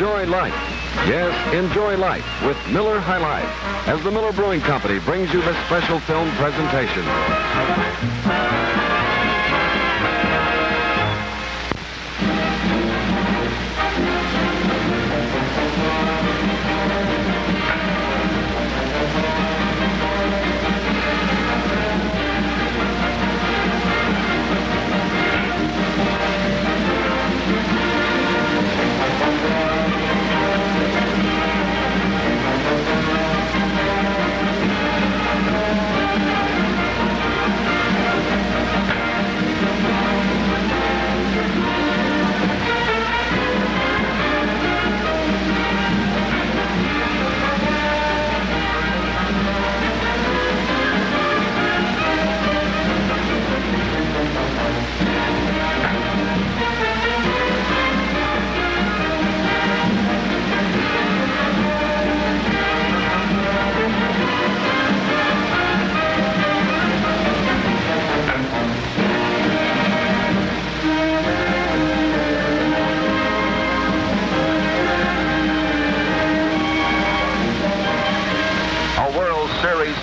Enjoy life. Yes, enjoy life with Miller High Life as the Miller Brewing Company brings you this special film presentation.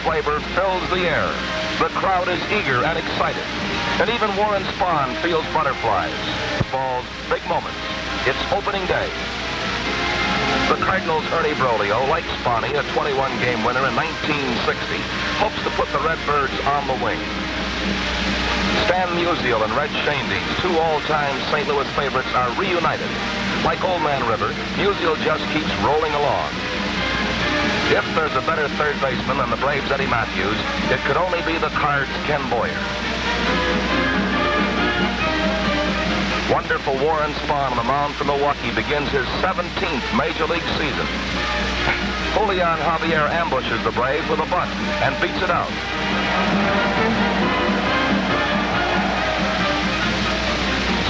Flavor fills the air. The crowd is eager and excited. And even Warren Spahn feels butterflies. Ball's big moments. It's opening day. The Cardinals' Ernie Broglio, like Spahny, a 21-game winner in 1960, hopes to put the Redbirds on the wing. Stan Musial and Red Schoendienst, two all-time St. Louis favorites, are reunited. Like Old Man River, Musial just keeps rolling along. If there's a better third baseman than the Braves' Eddie Matthews, it could only be the Cards' Ken Boyer. Wonderful Warren Spahn on the mound for Milwaukee begins his 17th Major League season. Julian Javier ambushes the Braves with a bunt and beats it out.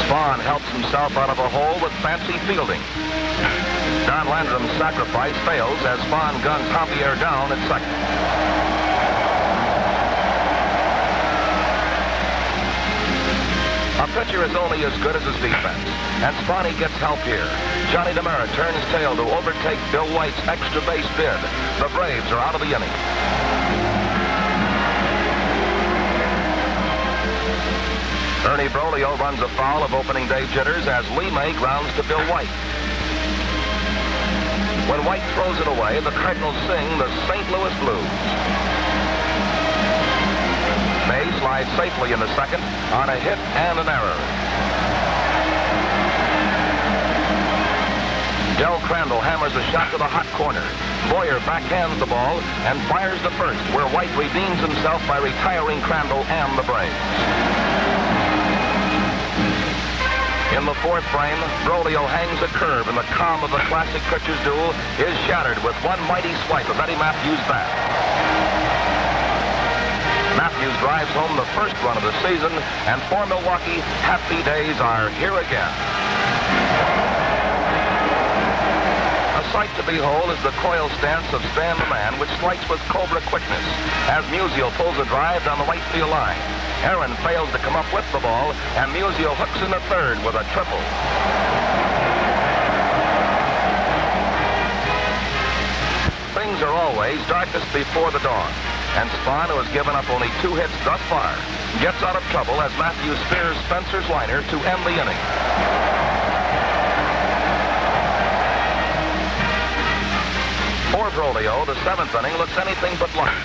Spahn helps himself out of a hole with fancy fielding. Don Landrum's sacrifice fails as Spahn guns Javier down at second. A pitcher is only as good as his defense, and Spahny gets help here. Johnny DeMera turns tail to overtake Bill White's extra base bid. The Braves are out of the inning. Ernie Broglio runs afoul of opening day jitters as Lee May grounds to Bill White. When White throws it away, the Cardinals sing the St. Louis Blues. May slides safely in the second on a hit and an error. Del Crandall hammers a shot to the hot corner. Boyer backhands the ball and fires the first, where White redeems himself by retiring Crandall and the Braves. In the fourth frame, Broglio hangs a curve, and the calm of the classic pitchers duel is shattered with one mighty swipe of Eddie Matthews' bat. Matthews drives home the first run of the season, and for Milwaukee, happy days are here again. A sight to behold is the coil stance of Stan the Man, which strikes with cobra quickness as Musial pulls a drive down the right field line. Aaron fails to come up with the ball, and Musial hooks in the third with a triple. Things are always darkest before the dawn, and Spahn, who has given up only 2 hits thus far, gets out of trouble as Matthews spears Spencer's liner to end the inning. For Broglio, the 7th inning looks anything but lucky.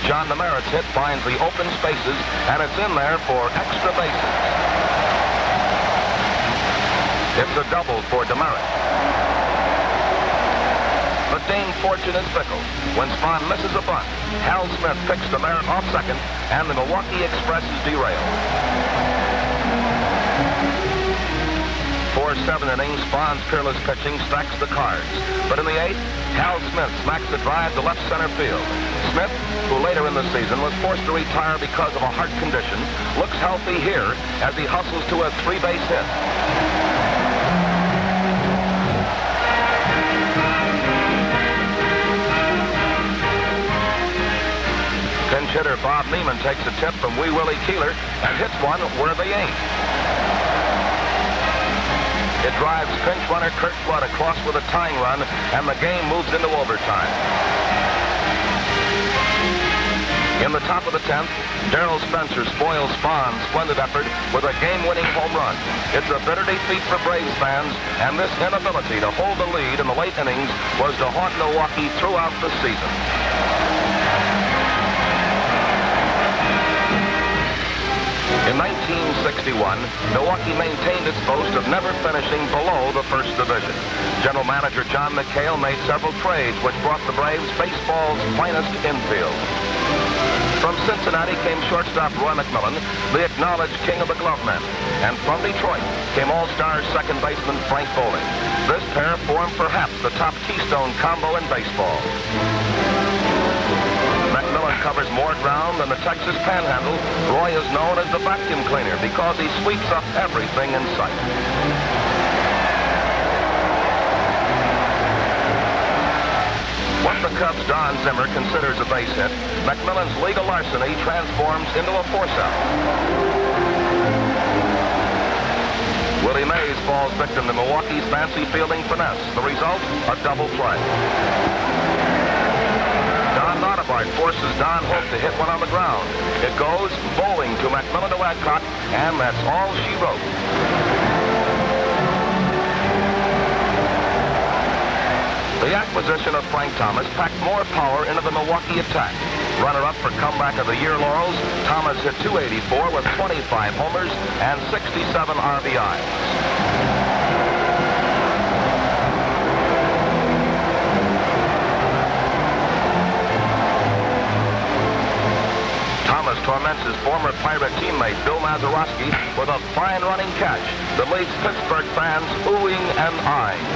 John DeMerit's hit finds the open spaces, and it's in there for extra bases. It's a double for DeMerit. But Dame fortune is fickle. When Spahn misses a bunt, Hal Smith picks DeMerit off second, and the Milwaukee Express is derailed. For 7 innings, Spahn's peerless pitching stacks the cards. But in the 8th, Hal Smith smacks the drive to left center field. Smith, who later in the season was forced to retire because of a heart condition, looks healthy here as he hustles to a 3-base hit. Pinch hitter Bob Neiman takes a tip from Wee Willie Keeler and hits one where they ain't. It drives pinch runner Kurt Flood across with a tying run, and the game moves into overtime. In the top of the 10th, Darrell Spencer spoils Spahn's splendid effort with a game-winning home run. It's a bitter defeat for Braves fans, and this inability to hold the lead in the late innings was to haunt Milwaukee throughout the season. In 1961, Milwaukee maintained its boast of never finishing below the first division. General manager John McHale made several trades which brought the Braves baseball's finest infield. From Cincinnati came shortstop Roy McMillan, the acknowledged king of the glove men. And from Detroit came all-star second baseman Frank Bowling. This pair formed perhaps the top keystone combo in baseball. McMillan covers more ground than the Texas Panhandle. Roy is known as the vacuum cleaner because he sweeps up everything in sight. What the Cubs' Don Zimmer considers a base hit, McMillan's legal larceny transforms into a force-out. Willie Mays falls victim to Milwaukee's fancy fielding finesse. The result, a double play. Don Notabart forces Don Hope to hit one on the ground. It goes bowling to McMillan to Adcock, and that's all she wrote. The acquisition of Frank Thomas packed more power into the Milwaukee attack. Runner-up for comeback of the year laurels, Thomas hit .284 with 25 homers and 67 RBIs. Thomas torments his former Pirate teammate Bill Mazeroski with a fine running catch that leaves Pittsburgh fans oohing and eyeing.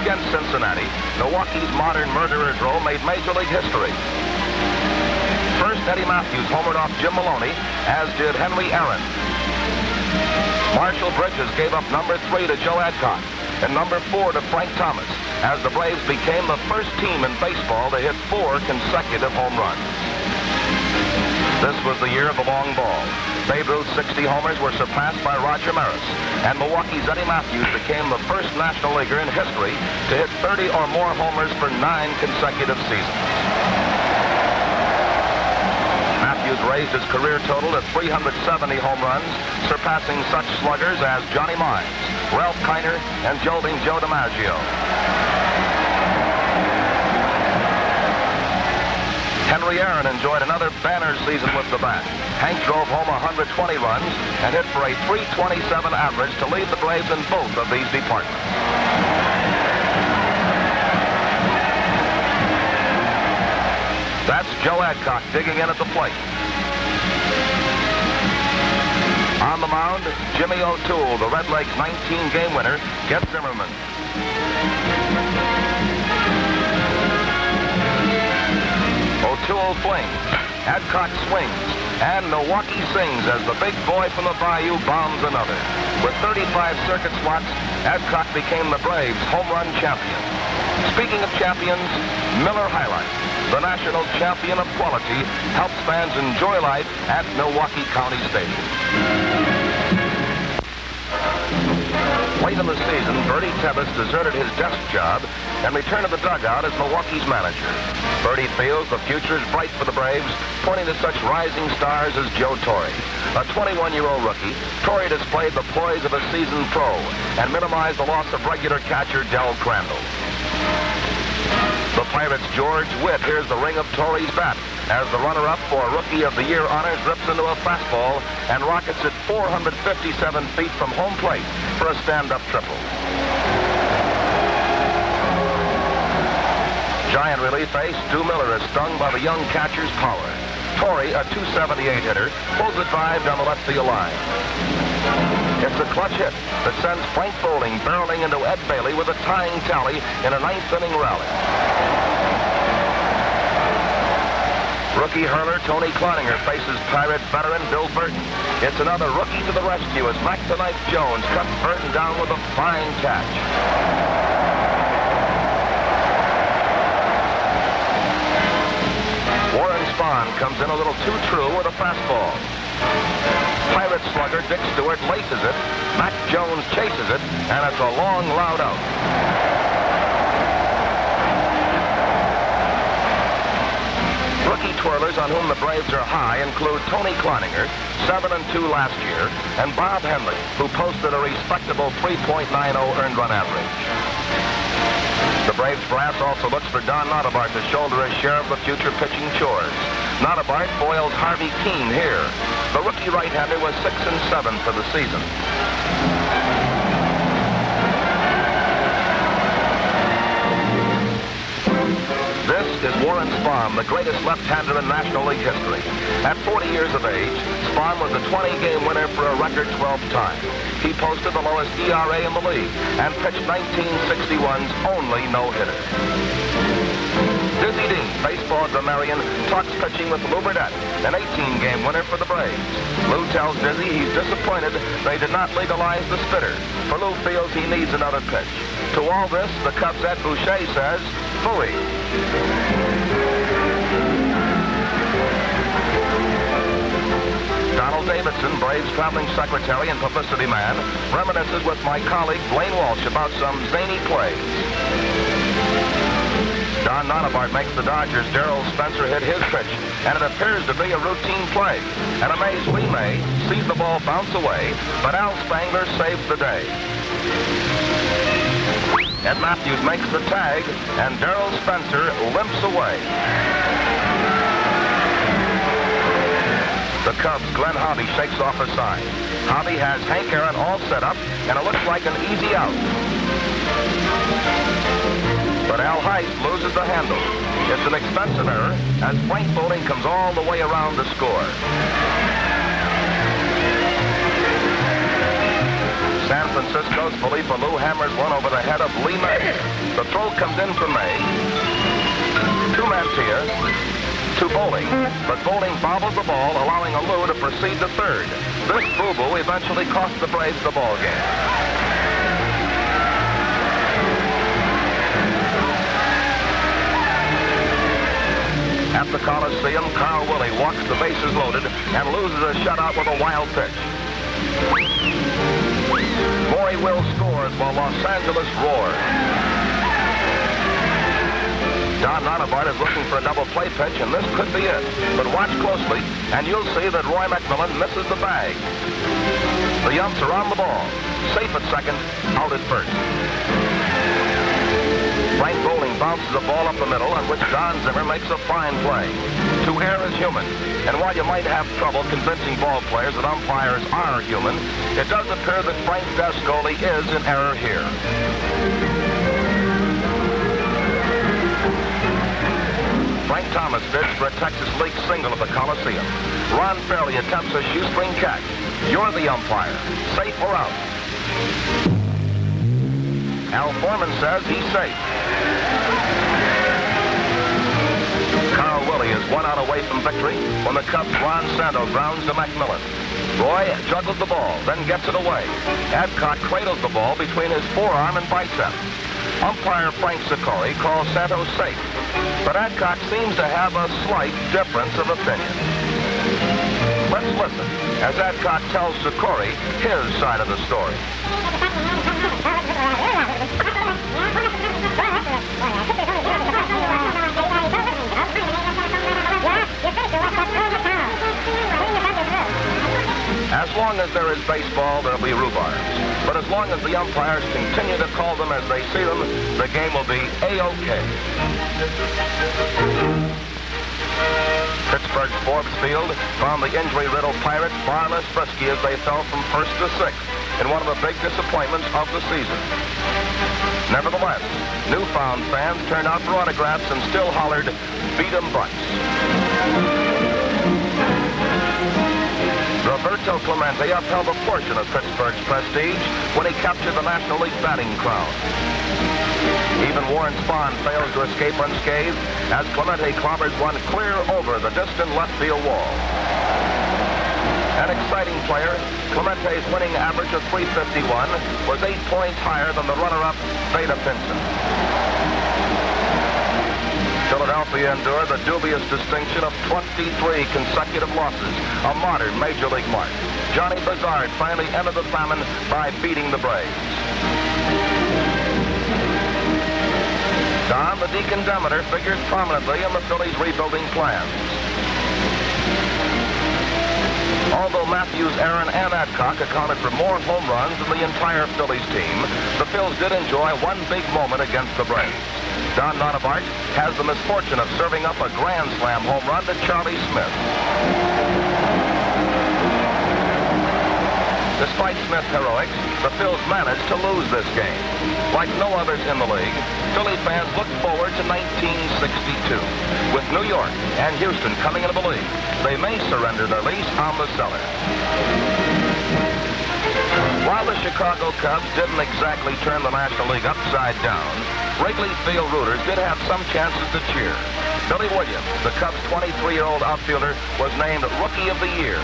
Against Cincinnati, Milwaukee's modern murderer's row made Major League history. First, Eddie Matthews homered off Jim Maloney, as did Henry Aaron. Marshall Bridges gave up number 3 to Joe Adcock and number 4 to Frank Thomas, as the Braves became the first team in baseball to hit 4 consecutive home runs. This was the year of the long ball. Babe Ruth's 60 homers were surpassed by Roger Maris, and Milwaukee's Eddie Matthews became the first National Leaguer in history to hit 30 or more homers for 9 consecutive seasons. Matthews raised his career total to 370 home runs, surpassing such sluggers as Johnny Mize, Ralph Kiner, and Jolting Joe DiMaggio. Henry Aaron enjoyed another banner season with the bat. Hank drove home 120 runs and hit for a .327 average to lead the Braves in both of these departments. That's Joe Adcock digging in at the plate. On the mound, Jimmy O'Toole, the Red Legs' 19-game winner, gets Zimmerman. O'Toole flings, Adcock swings, and Milwaukee sings as the big boy from the Bayou bombs another. With 35 circuit slots, Adcock became the Braves' home run champion. Speaking of champions, Miller High Life, the national champion of quality, helps fans enjoy life at Milwaukee County Stadium. Late in the season, Bertie Tebbis deserted his desk job and returned to the dugout as Milwaukee's manager. Bertie feels the future is bright for the Braves, pointing to such rising stars as Joe Torre. A 21-year-old rookie, Torre displayed the poise of a seasoned pro and minimized the loss of regular catcher Del Crandall. The Pirates' George Witt hears the ring of Torre's bat as the runner-up for Rookie of the Year honors rips into a fastball and rockets it 457 feet from home plate for a stand-up triple. Giant relief ace Stu Miller is stung by the young catcher's power. Torre, a .278 hitter, pulls the drive down the left field line. It's a clutch hit that sends Frank Bowling barreling into Ed Bailey with a tying tally in a ninth-inning rally. Rookie hurler Tony Cloninger faces Pirate veteran Bill Burton. It's another rookie to the rescue as Mac the Knife Jones cuts Burton down with a fine catch. Warren Spahn comes in a little too true with a fastball. Pirate slugger Dick Stewart laces it. Mac Jones chases it, and it's a long, loud out. Rookie twirlers on whom the Braves are high include Tony Cloninger, 7-2 last year, and Bob Henley, who posted a respectable 3.90 earned run average. The Braves brass also looks for Don Notabart to shoulder his share of the future pitching chores. Notabart foils Harvey Keene here. The rookie right-hander was 6-7 for the season. This is Warren Spahn, the greatest left-hander in National League history. At 40 years of age, Spahn was a 20-game winner for a record 12 times. He posted the lowest ERA in the league and pitched 1961's only no-hitter. Dizzy Dean, baseball grammarian, talks pitching with Lou Burdett, an 18-game winner for the Braves. Lou tells Dizzy he's disappointed they did not legalize the spitter, for Lou feels he needs another pitch. To all this, the Cubs' Ed Boucher says, "Phooey." Donald Davidson, Braves traveling secretary and publicity man, reminisces with my colleague Blaine Walsh about some zany plays. Don Notabart makes the Dodgers' Darrell Spencer hit his pitch, and it appears to be a routine play. An amazed Lee May sees the ball bounce away, but Al Spangler saves the day. Ed Matthews makes the tag, and Darrell Spencer limps away. The Cubs' Glenn Hobby shakes off a sign. Hobby has Hank Aaron all set up, and it looks like an easy out. But Al Heist loses the handle. It's an expensive error, as Frank Bowling comes all the way around to score. San Francisco's Felipe Alou hammers one over the head of Lee May. The throw comes in from May to Mantilla to Bowling, but Bowling bobbles the ball, allowing Alou to proceed to third. This boo-boo eventually cost the Braves the ball game. At the Coliseum, Carl Willie walks the bases loaded and loses a shutout with a wild pitch. Maury Will scores while Los Angeles roars. Don Notabart is looking for a double play pitch, and this could be it. But watch closely, and you'll see that Roy McMillan misses the bag. The Yumps are on the ball. Safe at second, out at first. Frank Bowling bounces the ball up the middle, on which Don Zimmer makes a fine play. To err is human, and while you might have trouble convincing ball players that umpires are human, it does appear that Frank Descoli is in error here. Frank Thomas bids for a Texas League single at the Coliseum. Ron Fairley attempts a shoestring catch. You're the umpire. Safe or out? Al Foreman says he's safe. Carl Willie is 1 out away from victory when the Cubs' Ron Santo grounds to McMillan. Roy juggles the ball, then gets it away. Adcock cradles the ball between his forearm and bicep. Umpire Frank Sikori calls Santo safe, but Adcock seems to have a slight difference of opinion. Let's listen as Adcock tells Sikori his side of the story. As long as there is baseball, there'll be rhubarbs. But as long as the umpires continue to call them as they see them, the game will be A-OK. Pittsburgh's Forbes Field found the injury-riddled Pirates far less frisky as they fell from first to sixth in one of the big disappointments of the season. Nevertheless, newfound fans turned out for autographs and still hollered, "Beat 'em Bucks." Roberto Clemente upheld a portion of Pittsburgh's prestige when he captured the National League batting crown. Even Warren Spahn fails to escape unscathed as Clemente clobbers one clear over the distant left field wall. An exciting player, Clemente's winning average of .351 was 8 points higher than the runner-up Veda Pinson. Philadelphia endured the dubious distinction of 23 consecutive losses, a modern Major League mark. Johnny Bazard finally ended the famine by beating the Braves. Don the Deacon Demeter figures prominently in the Phillies' rebuilding plans. Although Matthews, Aaron, and Adcock accounted for more home runs than the entire Phillies team, the Phils did enjoy one big moment against the Braves. Don Nonabart has the misfortune of serving up a grand slam home run to Charlie Smith. Despite Smith's heroics, the Phils managed to lose this game. Like no others in the league, Philly fans look forward to 1962. With New York and Houston coming into the league, they may surrender their lease on the cellar. While the Chicago Cubs didn't exactly turn the National League upside down, Wrigley Field rooters did have some chances to cheer. Billy Williams, the Cubs' 23-year-old outfielder, was named Rookie of the Year.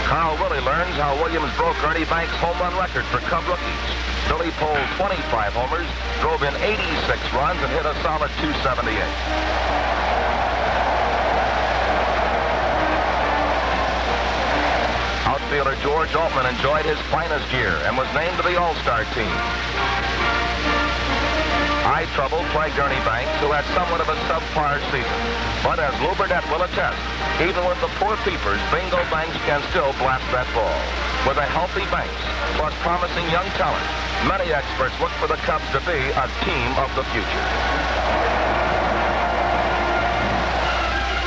Carl Willie learns how Williams broke Ernie Banks' home run record for Cub rookies. Billy pulled 25 homers, drove in 86 runs, and hit a solid .278. Outfielder George Altman enjoyed his finest year and was named to the All-Star team. Eye trouble plagued Ernie Banks, who had somewhat of a subpar season. But as Lou Burdett will attest, even with the poor peepers, Bingo Banks can still blast that ball. With a healthy Banks, plus promising young talent, many experts look for the Cubs to be a team of the future.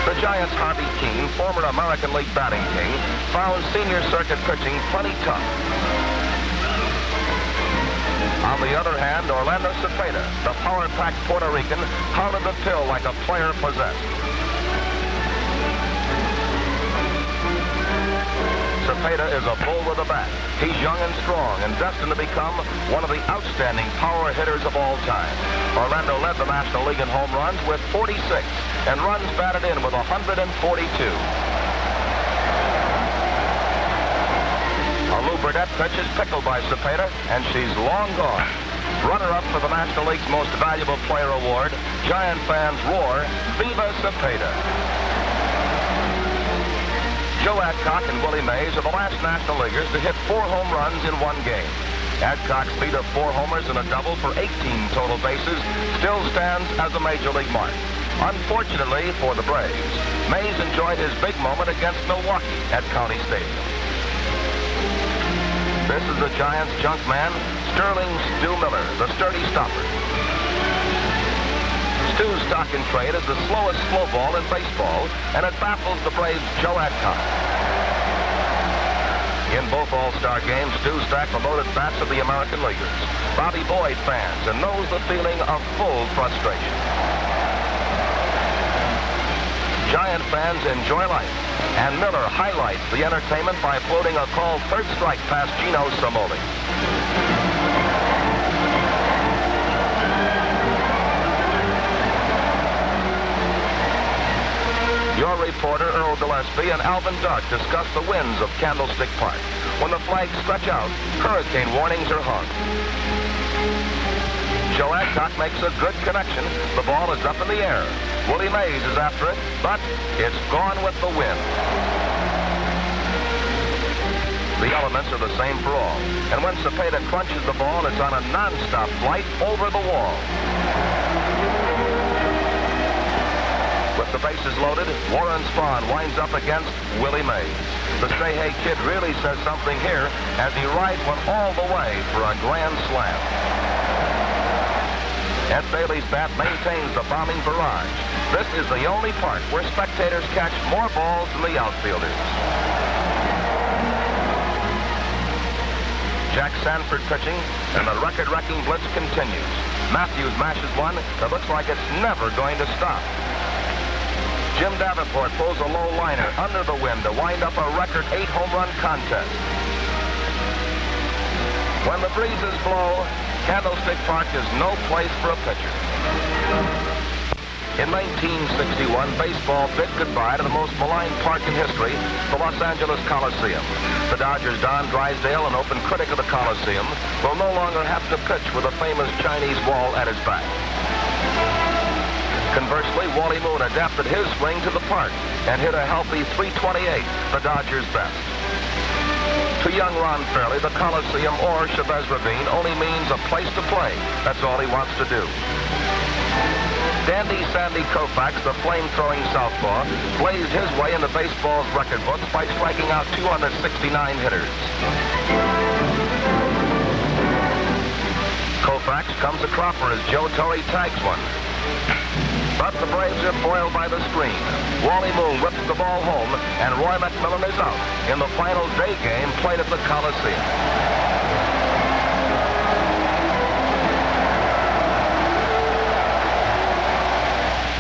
The Giants' Harvey Keene, former American League batting king, found senior circuit pitching plenty tough. On the other hand, Orlando Cepeda, the power-packed Puerto Rican, pounded the pill like a player possessed. Cepeda is a bull with a bat. He's young and strong and destined to become one of the outstanding power hitters of all time. Orlando led the National League in home runs with 46 and runs batted in with 142. A Lou Burdett pitch is pickled by Cepeda, and she's long gone. Runner-up for the National League's Most Valuable Player Award, Giant fans roar, Viva Cepeda! Joe Adcock and Willie Mays are the last National Leaguers to hit 4 home runs in one game. Adcock's feat of 4 homers and a double for 18 total bases still stands as a Major League mark. Unfortunately for the Braves, Mays enjoyed his big moment against Milwaukee at County Stadium. This is the Giants' junk man, Sterling Stu Miller, the sturdy stopper. Stu's stock in trade is the slowest slow ball in baseball, and it baffles the Braves' Joe Adcock. In both All-Star games, Stu stacked the loaded bats of the American Leaguers. Bobby Boyd fans and knows the feeling of full frustration. Giant fans enjoy life, and Miller highlights the entertainment by floating a called third strike past Gino Samoli. Your reporter, Earl Gillespie, and Alvin Dark discuss the winds of Candlestick Park. When the flags stretch out, hurricane warnings are hung. Joe Adcock makes a good connection. The ball is up in the air. Willie Mays is after it, but it's gone with the wind. The elements are the same for all. And when Cepeda crunches the ball, it's on a non-stop flight over the wall. With the bases loaded, Warren Spahn winds up against Willie Mays. The Say Hey Kid really says something here as he rides one all the way for a grand slam. Ed Bailey's bat maintains the bombing barrage. This is the only park where spectators catch more balls than the outfielders. Jack Sanford pitching, and the record-wrecking blitz continues. Matthews mashes one that looks like it's never going to stop. Jim Davenport pulls a low liner under the wind to wind up a record 8 home run contest. When the breezes blow, Candlestick Park is no place for a pitcher. In 1961, baseball bid goodbye to the most maligned park in history, the Los Angeles Coliseum. The Dodgers' Don Drysdale, an open critic of the Coliseum, will no longer have to pitch with a famous Chinese wall at his back. Conversely, Wally Moon adapted his swing to the park and hit a healthy .328, the Dodgers' best. To young Ron Fairley, the Coliseum or Chavez Ravine only means a place to play. That's all he wants to do. Dandy Sandy Koufax, the flame-throwing southpaw, blazed his way into baseball's record books by striking out 269 hitters. Koufax comes a cropper as Joe Torre tags one. But the Braves are foiled by the screen. Wally Moon whips the ball home, and Roy McMillan is out in the final day game played at the Coliseum.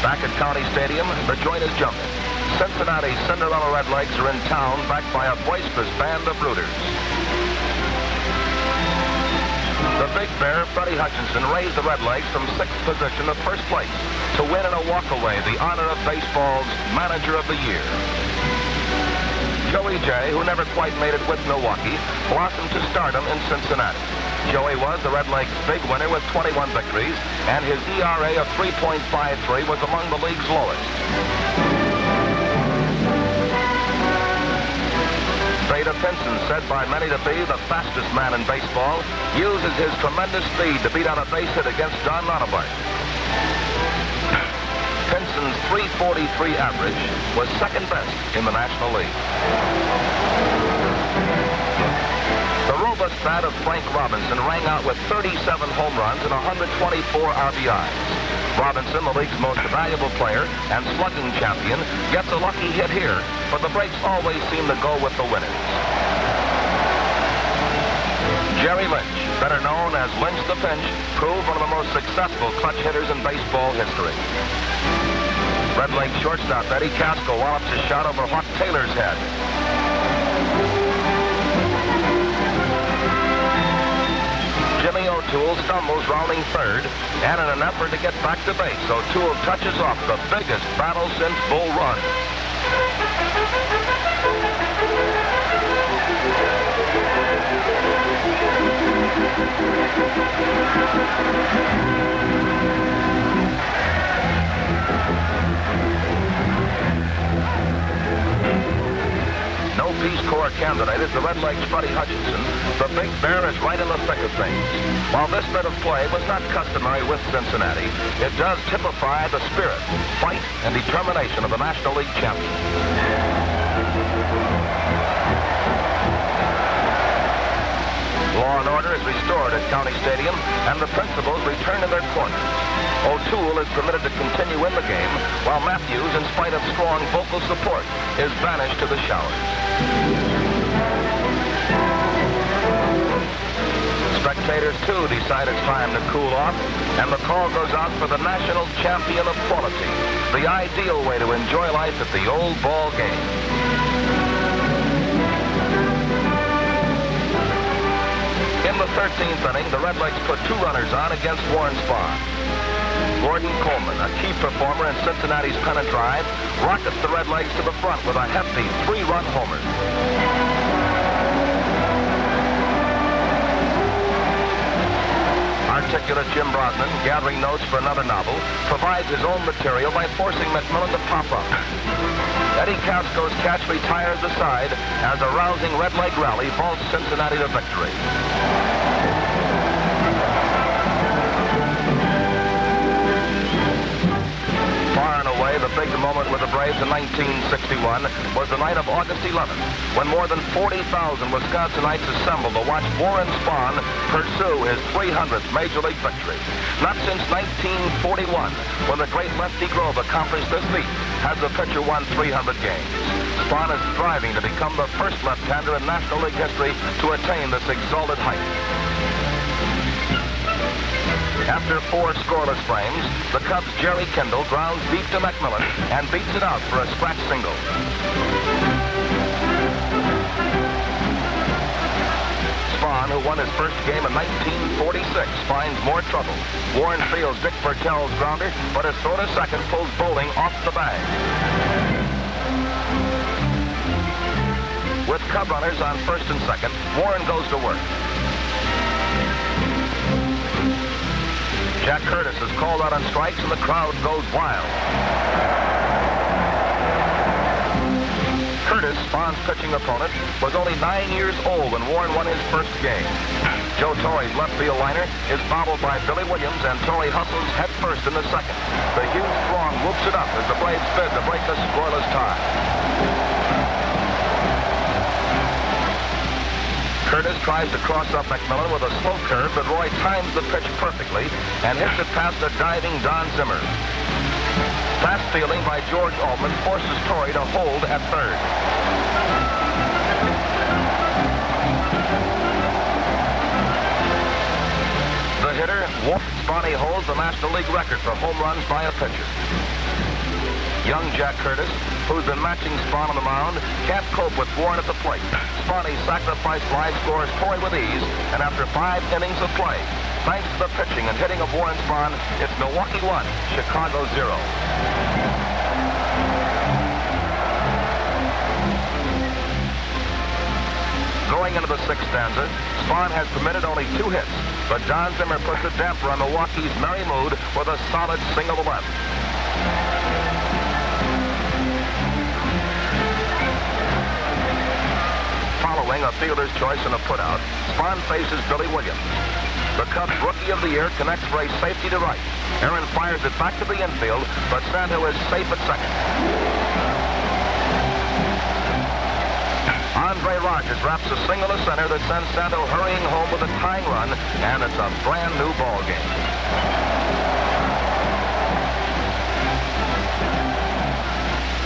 Back at County Stadium, the joint is jumping. Cincinnati's Cinderella Redlegs are in town, backed by a boisterous band of rooters. The Big Bear, Freddie Hutchinson, raised the Redlegs from 6th position to 1st place to win in a walkaway the honor of baseball's Manager of the Year. Joey J., who never quite made it with Milwaukee, blossomed to stardom in Cincinnati. Joey was the Redlegs' big winner with 21 victories, and his ERA of 3.53 was among the league's lowest. Theda Pinson, said by many to be the fastest man in baseball, uses his tremendous speed to beat out a base hit against Don Nottebart. Pinson's .343 average was second best in the National League. The robust bat of Frank Robinson rang out with 37 home runs and 124 RBIs. Robinson, the league's most valuable player and slugging champion, gets a lucky hit here, but the Braves always seem to go with the winners. Jerry Lynch, better known as Lynch the Pinch, proved one of the most successful clutch hitters in baseball history. Redleg shortstop Eddie Casco wallops a shot over Hawk Taylor's head. Jimmy O'Toole stumbles rounding third, and in an effort to get back to base, O'Toole touches off the biggest battle since Bull Run. No Peace Corps candidate is the Redlegs' Freddie Hutchinson. The Big Bear is right in the thick of things. While this bit of play was not customary with Cincinnati, it does typify the spirit, fight, and determination of the National League champion. Law and order is restored at County Stadium, and the principals return to their corners. O'Toole is permitted to continue in the game, while Matthews, in spite of strong vocal support, is banished to the showers. Spectators, too, decide it's time to cool off, and the call goes out for the national champion of quality, the ideal way to enjoy life at the old ball game. In the 13th inning, the Redlegs put 2 runners on against Warren Spahn. Gordon Coleman, a key performer in Cincinnati's pennant drive, rockets the Redlegs to the front with a hefty 3-run homer. Articulate Jim Brosnan, gathering notes for another novel, provides his own material by forcing McMillan to pop up. Eddie Casco's catch retires the side as a rousing Redleg rally vaults Cincinnati to victory. Far and away, the big moment with the Braves in 1961 was the night of August 11th, when more than 40,000 Wisconsinites assembled to watch Warren Spahn pursue his 300th Major League victory. Not since 1941, when the great Lefty Grove accomplished this feat, has the pitcher won 300 games. Spahn is striving to become the first left-hander in National League history to attain this exalted height. After 4 scoreless frames, the Cubs' Jerry Kendall grounds deep to McMillan and beats it out for a scratch single. Spahn, who who won his first game in 1946, finds more trouble. Warren fields Dick Bertel's grounder, but his throw to second pulls Bowling off the bag. With Cub runners on first and second, Warren goes to work. Jack Curtis is called out on strikes, and the crowd goes wild. Curtis, Spahn's pitching opponent, was only 9 years old when Warren won his first game. Joe Torre's left field liner is bobbled by Billy Williams, and Torre hustles head first in the second. The huge throng whoops it up as the Braves bid to break the scoreless tie. Curtis tries to cross up McMillan with a slow curve, but Roy times the pitch perfectly and hits it past a diving Don Zimmer. Fast fielding by George Altman forces Torre to hold at third. The hitter, Spahn, holds the National League record for home runs by a pitcher. Young Jack Curtis, who's been matching Spahn on the mound, can't cope with Warren at the plate. Spahn sacrifice fly scores Torre with ease, and after 5 innings of play, thanks to the pitching and hitting of Warren Spahn, it's Milwaukee 1, Chicago 0. Going into the 6th stanza, Spahn has permitted only 2 hits, but Don Zimmer puts a damper on Milwaukee's merry mood with a solid single to left. Following a fielder's choice and a putout, Spahn faces Billy Williams. The Cubs Rookie of the Year connects for a safety to right. Aaron fires it back to the infield, but Santo is safe at second. Andre Rogers wraps a single to center that sends Santo hurrying home with a tying run, and it's a brand new ball game.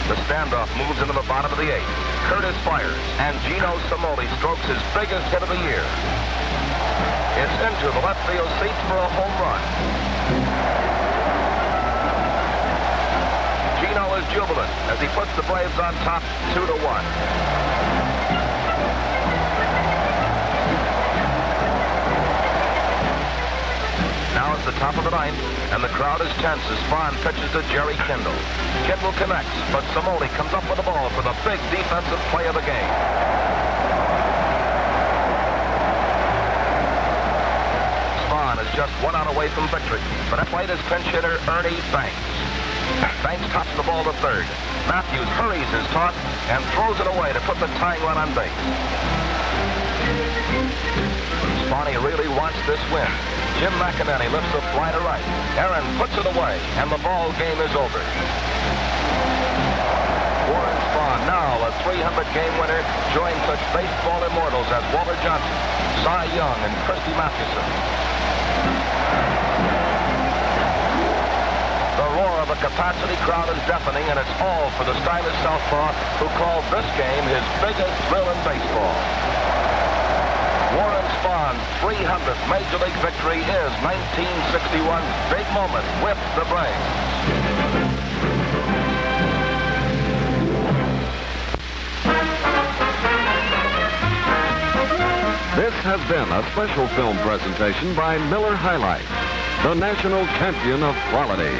The standoff moves into the bottom of the 8th. Curtis fires, and Gino Samoli strokes his biggest hit of the year. It's into the left field seats for a home run. Gino is jubilant as he puts the Braves on top 2-1. Now it's the top of the 9th, and the crowd is tense as Spahn pitches to Jerry Kindle. Kindle connects, but Samoli comes up with the ball for the big defensive play of the game. Spahn is just 1 out away from victory, but at plate is pinch hitter Ernie Banks. Banks tops the ball to third. Matthews hurries his toss and throws it away to put the tying run on base. Spahn really wants this win. Jim McInerney lifts the fly to right. Aaron puts it away, and the ball game is over. Warren Spahn, now a 300-game winner, joins such baseball immortals as Walter Johnson, Cy Young, and Christy Mathewson. The roar of a capacity crowd is deafening, and it's all for the stylish southpaw who called this game his biggest thrill in baseball. Warren Spahn's 300th Major League victory is 1961's big moment with the Braves. This has been a special film presentation by Miller High Life, the national champion of quality.